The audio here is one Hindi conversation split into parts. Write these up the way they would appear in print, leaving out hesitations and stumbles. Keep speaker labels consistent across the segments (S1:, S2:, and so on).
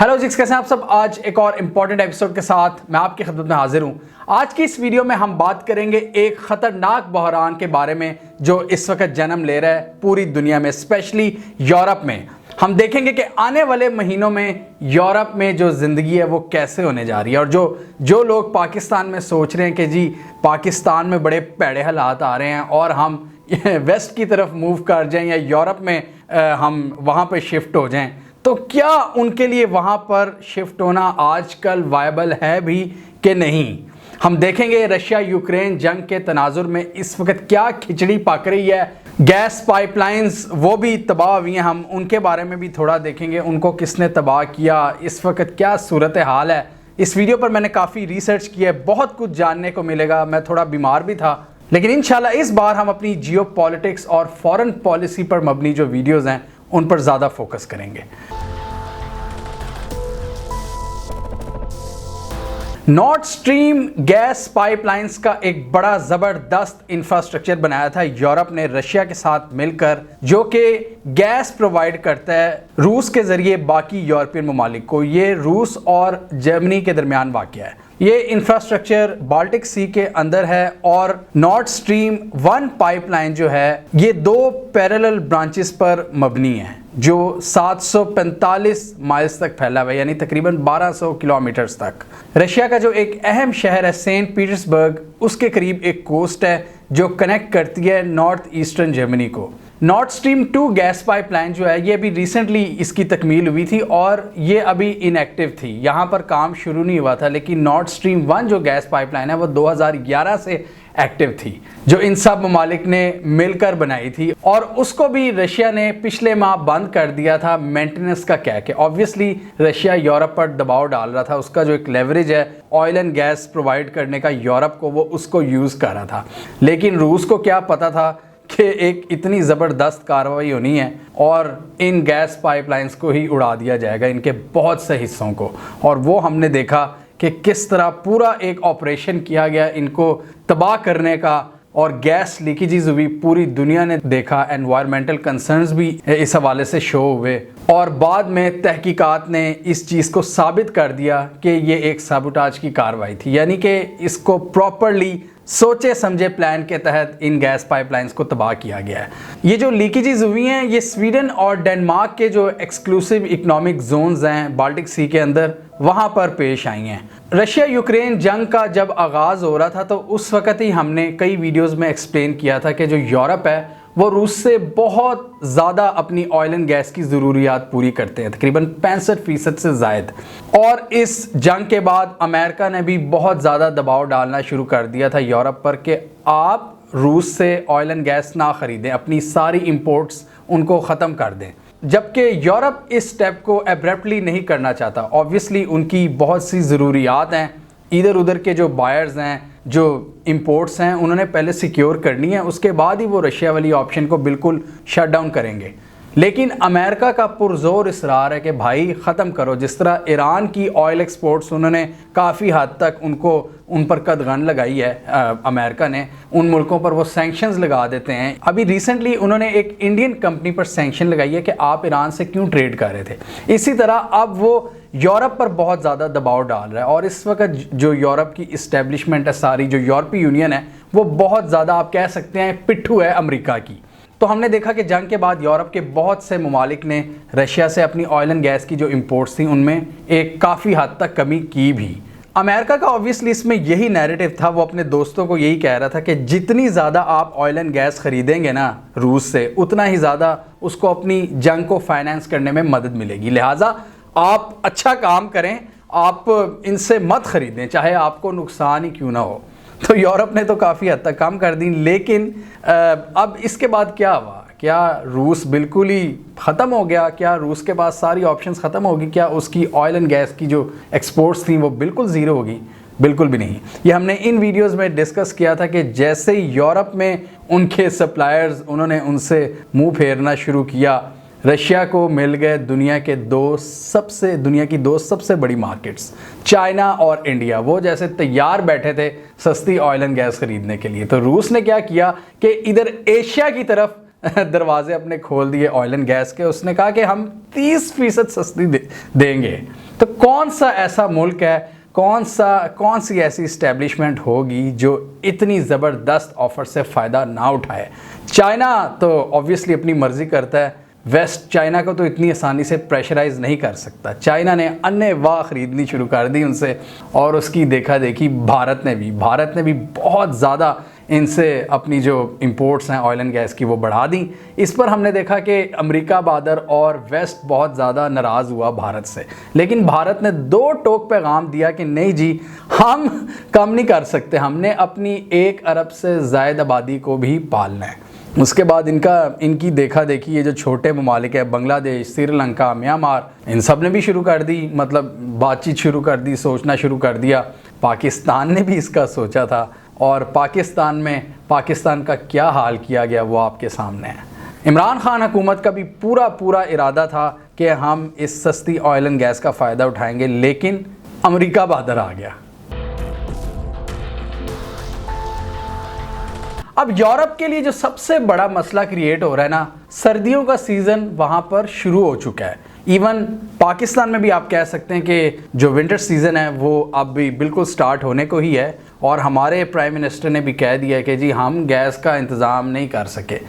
S1: हेलो जिक्स, कैसे हैं आप सब। आज एक और इम्पॉर्टेंट एपिसोड के साथ मैं आपकी खिदमत में हाजिर हूं। आज की इस वीडियो में हम बात करेंगे एक खतरनाक बहरान के बारे में जो इस वक्त जन्म ले रहा है पूरी दुनिया में, स्पेशली यूरोप में। हम देखेंगे कि आने वाले महीनों में यूरोप में जो ज़िंदगी है वो कैसे होने जा रही है, और जो लोग पाकिस्तान में सोच रहे हैं कि जी पाकिस्तान में बड़े पैड़े हालात आ रहे हैं और हम वेस्ट की तरफ मूव कर जाएं या यूरोप में हम वहाँ पर शिफ्ट हो जाएं, तो क्या उनके लिए वहाँ पर शिफ्ट होना आजकल वायबल है भी कि नहीं। हम देखेंगे रशिया यूक्रेन जंग के तनाजुर में इस वक्त क्या खिचड़ी पक रही है। गैस पाइपलाइंस वो भी तबाह हुई हैं, हम उनके बारे में भी थोड़ा देखेंगे, उनको किसने तबाह किया, इस वक्त क्या सूरत हाल है। इस वीडियो पर मैंने काफ़ी रिसर्च की है, बहुत कुछ जानने को मिलेगा। मैं थोड़ा बीमार भी था, लेकिन इंशाल्लाह इस बार हम अपनी जियो पॉलिटिक्स और फॉरेन पॉलिसी पर मबनी जो वीडियोज़ हैं उन पर ज़्यादा फोकस करेंगे। नॉर्थ स्ट्रीम गैस पाइपलाइंस का एक बड़ा ज़बरदस्त इंफ्रास्ट्रक्चर बनाया था यूरोप ने रशिया के साथ मिलकर, जो कि गैस प्रोवाइड करता है रूस के ज़रिए बाकी यूरोपियन ममालिक को। ये रूस और जर्मनी के दरमियान वाक़या है। ये इंफ्रास्ट्रक्चर बाल्टिक सी के अंदर है और नॉर्थ स्ट्रीम 1 पाइपलाइन जो है ये 2 पैरेलल ब्रांचेस पर मबनी है जो 745 माइल्स तक फैला हुआ है, यानी तकरीबन 1200 किलोमीटर्स तक। रशिया का जो एक अहम शहर है सेंट पीटर्सबर्ग, उसके करीब एक कोस्ट है जो कनेक्ट करती है नॉर्थ ईस्टर्न जर्मनी को। नॉर्थ स्ट्रीम 2 गैस पाइपलाइन जो है ये अभी रिसेंटली इसकी तकमील हुई थी और ये अभी इनएक्टिव थी, यहाँ पर काम शुरू नहीं हुआ था। लेकिन नॉर्थ स्ट्रीम 1 जो गैस पाइपलाइन है वो 2011 से एक्टिव थी, जो इन सब ममालिक ने मिलकर बनाई थी, और उसको भी रशिया ने पिछले माह बंद कर दिया था मेंटेनेंस का कह के। ऑब्वियसली रशिया यूरोप पर दबाव डाल रहा था, उसका जो एक लेवरेज है ऑयल एंड गैस प्रोवाइड करने का यूरोप को, वो उसको यूज़ कर रहा था। लेकिन रूस को क्या पता था कि एक इतनी ज़बरदस्त कार्रवाई होनी है और इन गैस पाइपलाइंस को ही उड़ा दिया जाएगा, इनके बहुत से हिस्सों को। और वो हमने देखा कि किस तरह पूरा एक ऑपरेशन किया गया इनको तबाह करने का, और गैस लीकेजेस हुई, पूरी दुनिया ने देखा। एनवायरमेंटल कंसर्न्स भी इस हवाले से शो हुए और बाद में तहकीकात ने इस चीज़ को साबित कर दिया कि ये एक साबोटाज की कार्रवाई थी, यानी कि इसको प्रॉपरली सोचे समझे प्लान के तहत इन गैस पाइपलाइंस को तबाह किया गया है। ये जो लीकेजेस हुई हैं ये स्वीडन और डेनमार्क के जो एक्सक्लूसिव इकोनॉमिक जोन्स हैं बाल्टिक सी के अंदर, वहाँ पर पेश आई हैं। रशिया यूक्रेन जंग का जब आगाज़ हो रहा था तो उस वक़्त ही हमने कई वीडियोज़ में एक्सप्लेन किया था कि जो यूरोप है वो रूस से बहुत ज़्यादा अपनी ऑयल एंड गैस की ज़रूरियात पूरी करते हैं, तकरीबन 65% से ज़ायद। और इस जंग के बाद अमेरिका ने भी बहुत ज़्यादा दबाव डालना शुरू कर दिया था यूरोप पर कि आप रूस से ऑयल एंड गैस ना ख़रीदें, अपनी सारी इंपोर्ट्स उनको ख़त्म कर दें। जबकि यूरोप इस स्टेप को एब्रप्टली नहीं करना चाहता। ऑब्वियसली उनकी बहुत सी ज़रूरियात हैं, इधर उधर के जो बायर्स हैं, जो इंपोर्ट्स हैं, उन्होंने पहले सिक्योर करनी है, उसके बाद ही वो रशिया वाली ऑप्शन को बिल्कुल शट डाउन करेंगे। लेकिन अमेरिका का पुरजोर इसरार है कि भाई ख़त्म करो। जिस तरह ईरान की ऑयल एक्सपोर्ट्स उन्होंने काफ़ी हद तक उन पर कदगन लगाई है अमेरिका ने, उन मुल्कों पर वो सैंक्शंस लगा देते हैं। अभी रिसेंटली उन्होंने एक इंडियन कंपनी पर सैंक्शन लगाई है कि आप ईरान से क्यों ट्रेड कर रहे थे। इसी तरह अब वो यूरोप पर बहुत ज़्यादा दबाव डाल रहा है, और इस वक्त जो यूरोप की इस्टेब्लिशमेंट है सारी, जो यूरोपीय यूनियन है, वो बहुत ज़्यादा आप कह सकते हैं पिट्ठू है अमेरिका की। तो हमने देखा कि जंग के बाद यूरोप के बहुत से ममालिक ने रशिया से अपनी ऑयल एंड गैस की जो इंपोर्ट्स थी उनमें एक काफ़ी हद तक कमी की भी। अमेरिका का ऑब्वियसली इसमें यही नैरेटिव था, वो अपने दोस्तों को यही कह रहा था कि जितनी ज़्यादा आप ऑयल एंड गैस ख़रीदेंगे ना रूस से, उतना ही ज़्यादा उसको अपनी जंग को फाइनेंस करने में मदद मिलेगी। लिहाजा आप अच्छा काम करें, आप इनसे मत ख़रीदें, चाहे आपको नुकसान ही क्यों ना हो। तो यूरोप ने तो काफ़ी हद तक कम कर दी। लेकिन अब इसके बाद क्या हुआ? क्या रूस बिल्कुल ही ख़त्म हो गया? क्या रूस के पास सारी ऑप्शंस ख़त्म होगी? क्या उसकी ऑयल एंड गैस की जो एक्सपोर्ट्स थी वो बिल्कुल ज़ीरो होगी? बिल्कुल भी नहीं। ये हमने इन वीडियोस में डिस्कस किया था कि जैसे ही यूरोप में उनके सप्लायर्स, उन्होंने उनसे मुंह फेरना शुरू किया, रशिया को मिल गए दुनिया की 2 सबसे बड़ी मार्केट्स, चाइना और इंडिया। वो जैसे तैयार बैठे थे सस्ती ऑयल एंड गैस खरीदने के लिए। तो रूस ने क्या किया कि इधर एशिया की तरफ दरवाजे अपने खोल दिए ऑयल एंड गैस के। उसने कहा कि हम 30% सस्ती देंगे। तो कौन सा ऐसा मुल्क है, कौन सी ऐसी इस्टेब्लिशमेंट होगी जो इतनी ज़बरदस्त ऑफ़र से फ़ायदा ना उठाए। चाइना तो ऑब्वियसली अपनी मर्ज़ी करता है, वेस्ट चाइना को तो इतनी आसानी से प्रेशराइज़ नहीं कर सकता। चाइना ने अन्य वाह ख़रीदनी शुरू कर दी उनसे, और उसकी देखा देखी भारत ने भी बहुत ज़्यादा इनसे अपनी जो इंपोर्ट्स हैं ऑयल एंड गैस की वो बढ़ा दी। इस पर हमने देखा कि अमेरिका बादर और वेस्ट बहुत ज़्यादा नाराज़ हुआ भारत से, लेकिन भारत ने दो टोक पैगाम दिया कि नहीं जी, हम कम नहीं कर सकते, हमने अपनी 1 अरब से ज़ायद आबादी को भी पालना है। उसके बाद इनकी देखा देखी ये जो छोटे ममालिक है, बांग्लादेश, श्रीलंका, म्यांमार, इन सब ने भी शुरू कर दी, मतलब बातचीत शुरू कर दी, सोचना शुरू कर दिया। पाकिस्तान ने भी इसका सोचा था, और पाकिस्तान का क्या हाल किया गया वो आपके सामने है। इमरान खान हुकूमत का भी पूरा इरादा था कि हम इस सस्ती ऑयल एंड गैस का फ़ायदा उठाएंगे, लेकिन अमेरिका बादर आ गया। अब यूरोप के लिए जो सबसे बड़ा मसला क्रिएट हो रहा है ना, सर्दियों का सीज़न वहाँ पर शुरू हो चुका है। इवन पाकिस्तान में भी आप कह सकते हैं कि जो विंटर सीज़न है वो अब भी बिल्कुल स्टार्ट होने को ही है, और हमारे प्राइम मिनिस्टर ने भी कह दिया कि जी हम गैस का इंतज़ाम नहीं कर सके।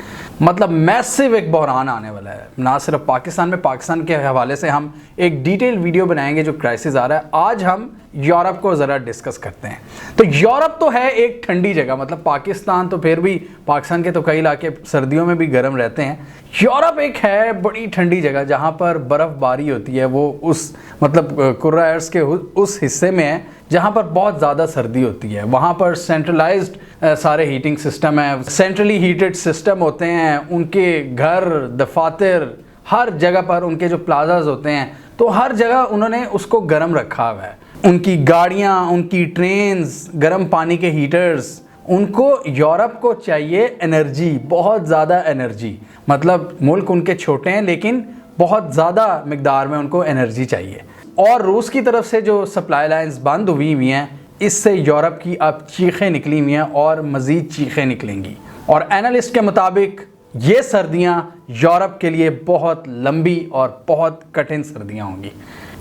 S1: मतलब मैसिव एक बहरान आने वाला है, ना सिर्फ पाकिस्तान में, पाकिस्तान के हवाले से हम एक डिटेल वीडियो बनाएंगे जो क्राइसिस आ रहा है। आज हम यूरोप को ज़रा डिस्कस करते हैं। तो यूरोप तो है एक ठंडी जगह, मतलब पाकिस्तान तो फिर भी, पाकिस्तान के तो कई इलाके सर्दियों में भी गर्म रहते हैं। यूरोप एक है बड़ी ठंडी जगह जहाँ पर बर्फ़बारी होती है, वो उस मतलब कुर्रा अर्ज़ के उस हिस्से में है जहाँ पर बहुत ज़्यादा सर्दी होती है। वहाँ पर सेंट्रलाइज्ड सारे हीटिंग सिस्टम है, सेंट्रली हीटेड सिस्टम होते हैं, उनके घर, दफातर, हर जगह पर उनके जो प्लाजाज होते हैं, तो हर जगह उन्होंने उसको गर्म रखा हुआ है। उनकी गाड़ियाँ, उनकी ट्रेन्स, गर्म पानी के हीटर्स, उनको यूरोप को चाहिए एनर्जी, बहुत ज़्यादा एनर्जी। मतलब मुल्क उनके छोटे हैं लेकिन बहुत ज़्यादा मिकदार में उनको एनर्जी चाहिए। और रूस की तरफ से जो सप्लाई लाइंस बंद हुई हैं, इससे यूरोप की अब चीखें निकली हुई हैं और मज़ीद चीखें निकलेंगी। और एनालिस्ट के मुताबिक ये सर्दियां यूरोप के लिए बहुत लंबी और बहुत कठिन सर्दियां होंगी।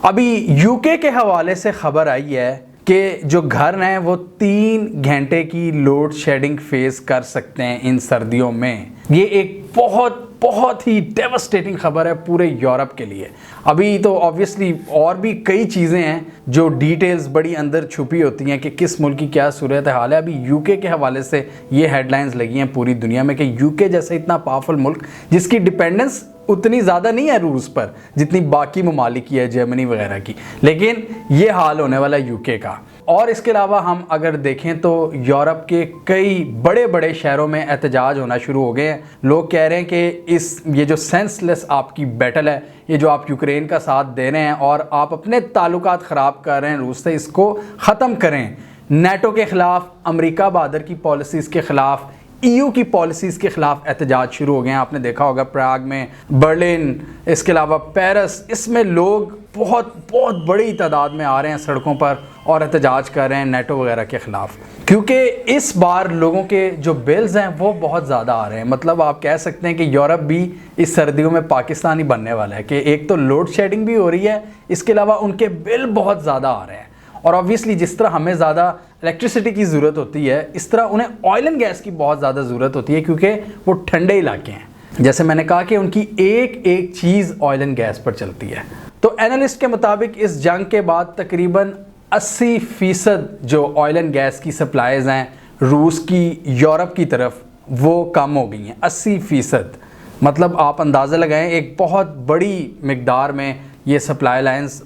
S1: अभी यूके के हवाले से खबर आई है कि जो घर हैं वो 3 घंटे की लोड शेडिंग फेस कर सकते हैं इन सर्दियों में। ये एक बहुत ही डेवास्टेटिंग खबर है पूरे यूरोप के लिए। अभी तो ऑब्वियसली और भी कई चीज़ें हैं जो डिटेल्स बड़ी अंदर छुपी होती हैं कि किस मुल्क की क्या सूरत हाल है। अभी यूके के हवाले से ये हेडलाइंस लगी हैं पूरी दुनिया में कि यूके जैसा इतना पावरफुल मुल्क जिसकी डिपेंडेंस उतनी ज़्यादा नहीं है रूस पर जितनी बाकी ममालिक की है, जर्मनी वगैरह की, लेकिन ये हाल होने वाला है यूके का। और इसके अलावा हम अगर देखें तो यूरोप के कई बड़े बड़े शहरों में एहतजाज होना शुरू हो गए हैं। लोग कह रहे हैं कि ये जो सेंसलेस आपकी बैटल है, ये जो आप यूक्रेन का साथ दे रहे हैं और आप अपने ताल्लुकात ख़राब कर रहे हैं रूस से, इसको ख़त्म करें। नेटो के ख़िलाफ़, अमेरिका बादर की पॉलिसीज़ के ख़िलाफ़, EU की पॉलिसीज़ के ख़िलाफ़ एहतजाज शुरू हो गए हैं। आपने देखा होगा प्राग में, बर्लिन, इसके अलावा पेरिस, इसमें लोग बहुत बड़ी तादाद में आ रहे हैं सड़कों पर और एहतजाज कर रहे हैं नेटो वगैरह के ख़िलाफ़, क्योंकि इस बार लोगों के जो बिल्स हैं वो बहुत ज़्यादा आ रहे हैं। मतलब आप कह सकते हैं कि यूरोप भी इस सर्दियों में पाकिस्तान ही बनने वाला है कि एक तो लोड शेडिंग भी हो रही है, इसके अलावा उनके बिल बहुत ज़्यादा आ रहे हैं। और ऑब्वियसली जिस तरह हमें ज़्यादा इलेक्ट्रिसिटी की ज़रूरत होती है, इस तरह उन्हें ऑयल एंड गैस की बहुत ज़्यादा ज़रूरत होती है, क्योंकि वो ठंडे इलाके हैं। जैसे मैंने कहा कि उनकी एक चीज़ ऑयल एंड गैस पर चलती है। तो एनालिस्ट के मुताबिक इस जंग के बाद तकरीबन 80% जो ऑयल एंड गैस की सप्लाईज़ हैं रूस की यूरोप की तरफ, वो कम हो गई हैं 80%। मतलब आप अंदाज़ा लगाएं, एक बहुत बड़ी मिकदार में ये सप्लाई लाइंस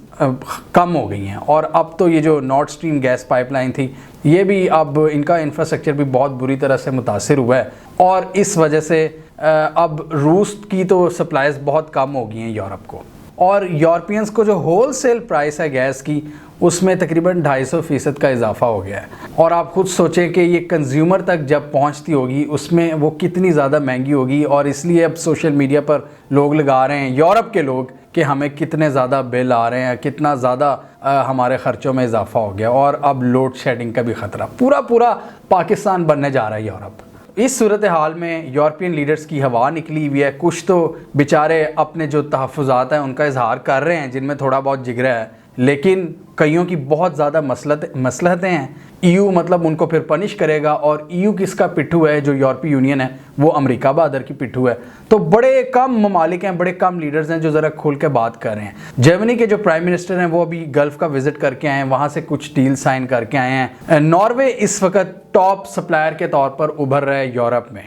S1: कम हो गई हैं। और अब तो ये जो नॉर्थ स्ट्रीम गैस पाइपलाइन थी, ये भी अब इनका इंफ्रास्ट्रक्चर भी बहुत बुरी तरह से मुतासिर हुआ है, और इस वजह से अब रूस की तो सप्लाईज़ बहुत कम हो गई हैं यूरोप को। और यूरोपियंस को जो होल सेल प्राइस है गैस की, उसमें तकरीबन 250% का इजाफा हो गया है। और आप खुद सोचें कि ये कंज्यूमर तक जब पहुंचती होगी उसमें वो कितनी ज़्यादा महंगी होगी। और इसलिए अब सोशल मीडिया पर लोग लगा रहे हैं, यूरोप के लोग, कि हमें कितने ज़्यादा बिल आ रहे हैं, कितना ज़्यादा हमारे ख़र्चों में इजाफा हो गया, और अब लोड शेडिंग का भी ख़तरा। पूरा पाकिस्तान बनने जा रहा है यूरोप। इस सूरत हाल में यूरोपियन लीडर्स की हवा निकली हुई है। कुछ तो बेचारे अपने जो तहफ़्फ़ुज़ात हैं उनका इजहार कर रहे हैं, जिनमें थोड़ा बहुत जिगरा है, लेकिन कईयों की बहुत ज़्यादा मसलहतें हैं। EU मतलब उनको फिर पनिश करेगा, और EU किसका पिट्ठू है? जो यूरोपीय यूनियन है वो अमेरिका बहादुर की पिट्ठू है। तो बड़े कम ममालिक हैं, बड़े कम लीडर्स हैं जो ज़रा खुल के बात कर रहे हैं। जर्मनी के जो प्राइम मिनिस्टर हैं वो अभी गल्फ़ का विजिट करके आए हैं, वहाँ से कुछ डील साइन करके आए हैं। नॉर्वे इस वक्त टॉप सप्लायर के तौर पर उभर रहा है यूरोप में,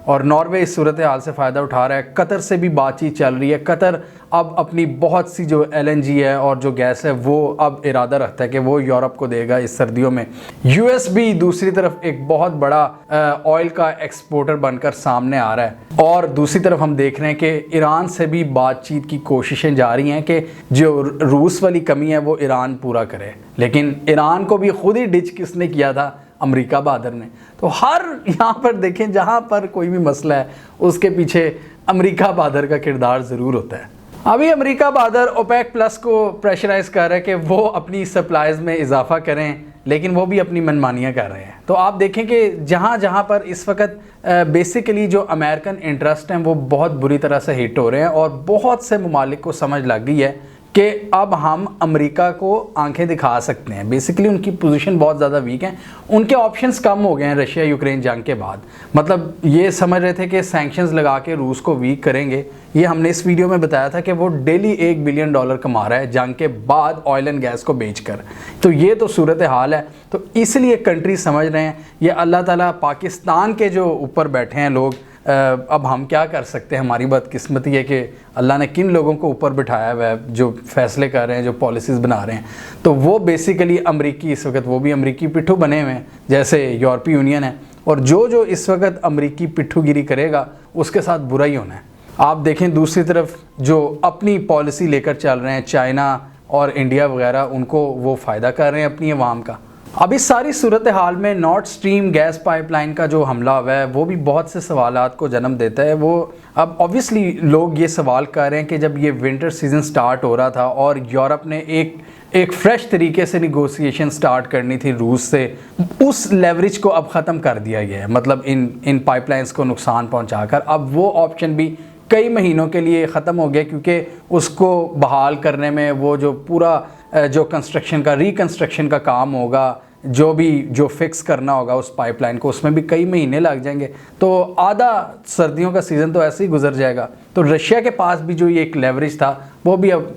S1: और नॉर्वे इस सूरत हाल से फ़ायदा उठा रहा है। कतर से भी बातचीत चल रही है। कतर अब अपनी बहुत सी जो LNG है और जो गैस है वो अब इरादा रखता है कि वो यूरोप को देगा इस सर्दियों में। US भी दूसरी तरफ एक बहुत बड़ा ऑयल का एक्सपोर्टर बनकर सामने आ रहा है, और दूसरी तरफ हम देख रहे हैं कि ईरान से भी बातचीत की कोशिशें जारी हैं कि जो रूस वाली कमी है वो ईरान पूरा करे। लेकिन ईरान को भी खुद ही डिच किसने किया था? अमेरिका बहादुर ने। तो हर यहाँ पर देखें, जहाँ पर कोई भी मसला है उसके पीछे अमेरिका बहादुर का किरदार ज़रूर होता है। अभी अमेरिका बहादुर OPEC प्लस को प्रेशराइज़ कर रहा है कि वो अपनी सप्लाईज़ में इजाफा करें, लेकिन वो भी अपनी मनमानियाँ कर रहे हैं। तो आप देखें कि जहाँ जहाँ पर इस वक्त बेसिकली जो अमेरिकन इंटरेस्ट हैं वो बहुत बुरी तरह से हिट हो रहे हैं, और बहुत से ममालिक को समझ लग गई है कि अब हम अमेरिका को आंखें दिखा सकते हैं। बेसिकली उनकी पोजीशन बहुत ज़्यादा वीक है, उनके ऑप्शंस कम हो गए हैं रशिया यूक्रेन जंग के बाद। मतलब ये समझ रहे थे कि सैंक्शंस लगा के रूस को वीक करेंगे। ये हमने इस वीडियो में बताया था कि वो डेली $1 बिलियन कमा रहा है जंग के बाद ऑयल एंड गैस को बेचकर। तो ये तो सूरत हाल है। तो इसलिए कंट्री समझ रहे हैं ये अल्लाह ताला पाकिस्तान के जो ऊपर बैठे हैं लोग, अब हम क्या कर सकते हैं? हमारी बदकिस्मती है कि अल्लाह ने किन लोगों को ऊपर बिठाया हुआ है जो फैसले कर रहे हैं, जो पॉलिसीज़ बना रहे हैं। तो वो बेसिकली अमरीकी इस वक्त वो भी अमरीकी पिट्ठू बने हुए हैं, जैसे यूरोपीय यूनियन है। और जो इस वक्त अमरीकी पिट्ठूगिरी करेगा उसके साथ बुरा ही होना है। आप देखें दूसरी तरफ जो अपनी पॉलिसी लेकर चल रहे हैं चाइना और इंडिया वगैरह, उनको वो फ़ायदा कर रहे हैं अपनी अवाम का। अब इस सारी सूरत हाल में नॉर्थ स्ट्रीम गैस पाइपलाइन का जो हमला हुआ है वो भी बहुत से सवालात को जन्म देता है। वो अब ऑब्वियसली लोग ये सवाल कर रहे हैं कि जब ये विंटर सीज़न स्टार्ट हो रहा था और यूरोप ने एक फ्रेश तरीके से निगोसिएशन स्टार्ट करनी थी रूस से, उस लेवरेज को अब ख़त्म कर दिया गया है। मतलब इन पाइपलाइंस को नुकसान पहुँचाकर अब वो ऑप्शन भी कई महीनों के लिए ख़त्म हो गया, क्योंकि उसको बहाल करने में वो जो पूरा जो कंस्ट्रक्शन का रिकंस्ट्रक्शन का काम होगा, जो फिक्स करना होगा उस पाइपलाइन को, उसमें भी कई महीने लग जाएंगे। तो आधा सर्दियों का सीज़न तो ऐसे ही गुजर जाएगा। तो रशिया के पास भी जो ये एक लेवरेज था वो भी अब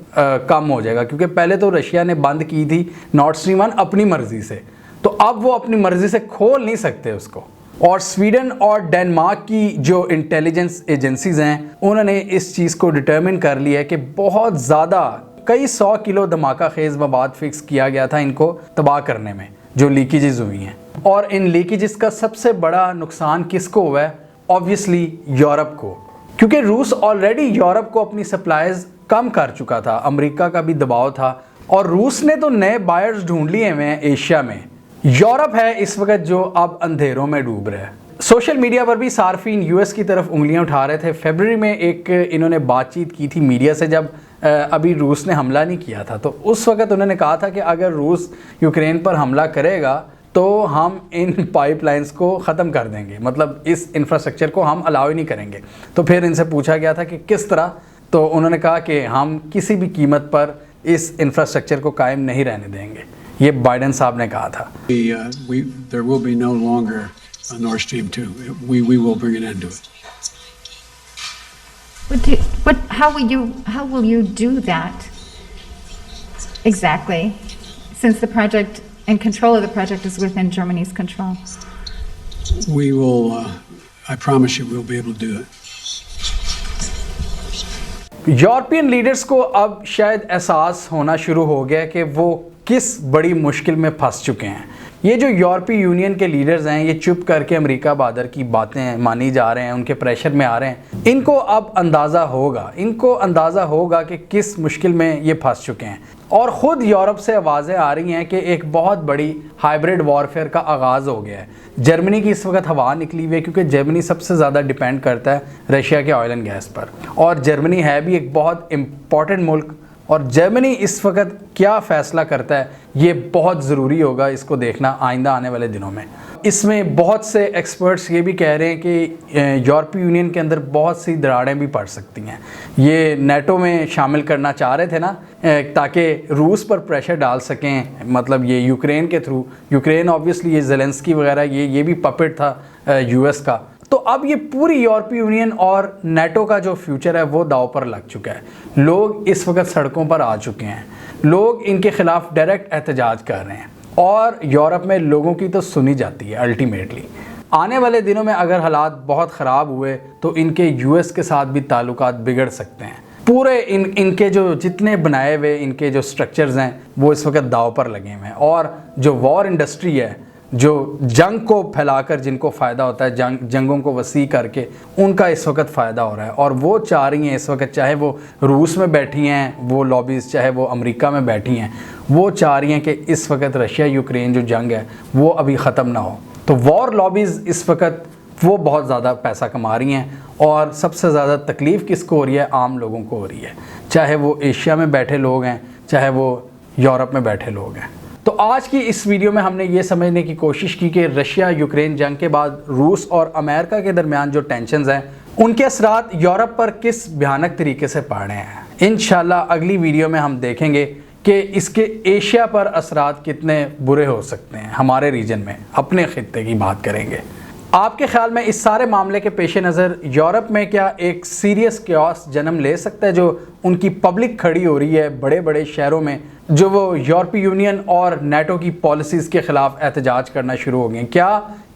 S1: कम हो जाएगा, क्योंकि पहले तो रशिया ने बंद की थी नॉर्थ स्ट्रीम 1 अपनी मर्ज़ी से, तो अब वो अपनी मर्ज़ी से खोल नहीं सकते उसको। और स्वीडन और डेनमार्क की जो इंटेलिजेंस एजेंसीज़ हैं उन्होंने इस चीज़ को डिटर्मिन कर लिया है कि बहुत ज़्यादा कई 100 किलो धमाका खेज़ मवाद फिक्स किया गया था इनको तबाह करने में, जो लीकेजेस हुई हैं। और इन लीकेजेस का सबसे बड़ा नुकसान किसको हुआ है? ऑब्वियसली यूरोप को, क्योंकि रूस ऑलरेडी यूरोप को अपनी सप्लाईज कम कर चुका था, अमेरिका का भी दबाव था, और रूस ने तो नए बायर्स ढूंढ लिए हुए हैं एशिया में। यूरोप है इस वक्त जो अब अंधेरों में डूब रहा है। सोशल मीडिया पर भी सार्फिन US की तरफ उंगलियां उठा रहे थे। फरवरी में एक इन्होंने बातचीत की थी मीडिया से, जब अभी रूस ने हमला नहीं किया था। तो उस वक्त उन्होंने कहा था कि अगर रूस यूक्रेन पर हमला करेगा तो हम इन पाइपलाइंस को ख़त्म कर देंगे, मतलब इस इंफ्रास्ट्रक्चर को हम अलाउ ही नहीं करेंगे। तो फिर इनसे पूछा गया था कि किस तरह, तो उन्होंने कहा कि हम किसी भी कीमत पर इस इंफ्रास्ट्रक्चर को कायम नहीं रहने देंगे। ये बाइडेन साहब ने कहा था।
S2: There will be no longer a Nord Stream 2. We will bring an end to it.
S3: But how will you do that exactly, since the project and control of the project is within Germany's control?
S2: We will. I promise you, we'll be able to do it.
S1: European leaders को अब शायद एहसास होना शुरू हो गया कि वो किस बड़ी मुश्किल में फंस चुके हैं। ये जो यूरोपीय यूनियन के लीडर्स हैं ये चुप करके अमेरिका बहादुर की बातें मानी जा रहे हैं, उनके प्रेशर में आ रहे हैं। इनको अब अंदाज़ा होगा कि किस मुश्किल में ये फंस चुके हैं। और ख़ुद यूरोप से आवाज़ें आ रही हैं कि एक बहुत बड़ी हाइब्रिड वॉरफेयर का आगाज़ हो गया है। जर्मनी की इस वक्त हवा निकली हुई है, क्योंकि जर्मनी सबसे ज़्यादा डिपेंड करता है रशिया के ऑयल एंड गैस पर, और जर्मनी है भी एक बहुत इम्पॉर्टेंट मुल्क। और जर्मनी इस वक्त क्या फ़ैसला करता है ये बहुत ज़रूरी होगा इसको देखना आइंदा आने वाले दिनों में। इसमें बहुत से एक्सपर्ट्स ये भी कह रहे हैं कि यूरोपीय यूनियन के अंदर बहुत सी दरारें भी पड़ सकती हैं। ये नेटो में शामिल करना चाह रहे थे ना, ताकि रूस पर प्रेशर डाल सकें, मतलब ये यूक्रेन के थ्रू। यूक्रेन ऑब्वियसली ये ज़ेलेंस्की वगैरह ये भी पपेट था यूएस का। तो अब ये पूरी यूरोपीय यूनियन और नेटो का जो फ्यूचर है वो दांव पर लग चुका है। लोग इस वक्त सड़कों पर आ चुके हैं, लोग इनके खिलाफ डायरेक्ट एहतजाज कर रहे हैं और यूरोप में लोगों की तो सुनी जाती है अल्टीमेटली। आने वाले दिनों में अगर हालात बहुत ख़राब हुए तो इनके यूएस के साथ भी ताल्लुकात बिगड़ सकते हैं। पूरे इनके जो जितने बनाए हुए इनके जो स्ट्रक्चर्स हैं वो इस वक्त दांव पर लगे हुए हैं। और जो वॉर इंडस्ट्री है, जो जंग को फैलाकर जिनको फ़ायदा होता है, जंगों को वसी करके, उनका इस वक्त फ़ायदा हो रहा है। और वो चाह रही हैं इस वक्त, चाहे वो रूस में बैठी हैं वो लॉबीज़, चाहे वो अमेरिका में बैठी हैं, वो चाह रही हैं कि इस वक्त रशिया यूक्रेन जो जंग है वो अभी ख़त्म ना हो। तो वॉर लॉबीज़ इस वक्त वो बहुत ज़्यादा पैसा कमा रही हैं और सबसे ज़्यादा तकलीफ़ किसको हो रही है? आम लोगों को हो रही है, चाहे वो एशिया में बैठे लोग हैं, चाहे वो यूरोप में बैठे लोग हैं। तो आज की इस वीडियो में हमने ये समझने की कोशिश की कि रशिया यूक्रेन जंग के बाद रूस और अमेरिका के दरमियान जो टेंशन्स हैं उनके असरात यूरोप पर किस भयानक तरीके से पड़ रहे हैं। इंशाल्लाह अगली वीडियो में हम देखेंगे कि इसके एशिया पर असरात कितने बुरे हो सकते हैं। हमारे रीजन में अपने खित्ते की बात करेंगे। आपके ख्याल में इस सारे मामले के पेश नज़र यूरोप में क्या एक सीरियस क्यास जन्म ले सकता है? जो उनकी पब्लिक खड़ी हो रही है बड़े बड़े शहरों में, जो वो यूरोपीय यूनियन और नेटो की पॉलिसीज़ के ख़िलाफ़ एहतजाज करना शुरू हो गए। क्या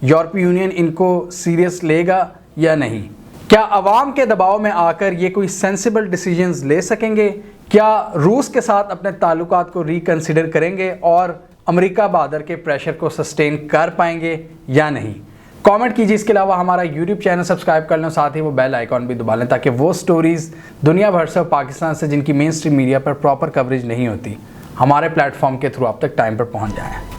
S1: यूरोपीय यूनियन इनको सीरियस लेगा या नहीं? क्या अवाम के दबाव में आकर ये कोई सेंसिबल डिसीजंस ले सकेंगे? क्या रूस के साथ अपने ताल्लुकात को रिकन्सिडर करेंगे और अमेरिका बहादुर के प्रेशर को सस्टेन कर पाएंगे या नहीं? कमेंट कीजिए। इसके अलावा हमारा यूट्यूब चैनल सब्सक्राइब कर लें, साथ ही वो बेल आइकॉन भी दबा लें ताकि वो स्टोरीज़ दुनिया भर से और पाकिस्तान से जिनकी मेन स्ट्रीम मीडिया पर प्रॉपर कवरेज नहीं होती, हमारे प्लेटफॉर्म के थ्रू आप तक टाइम पर पहुंच जाएं।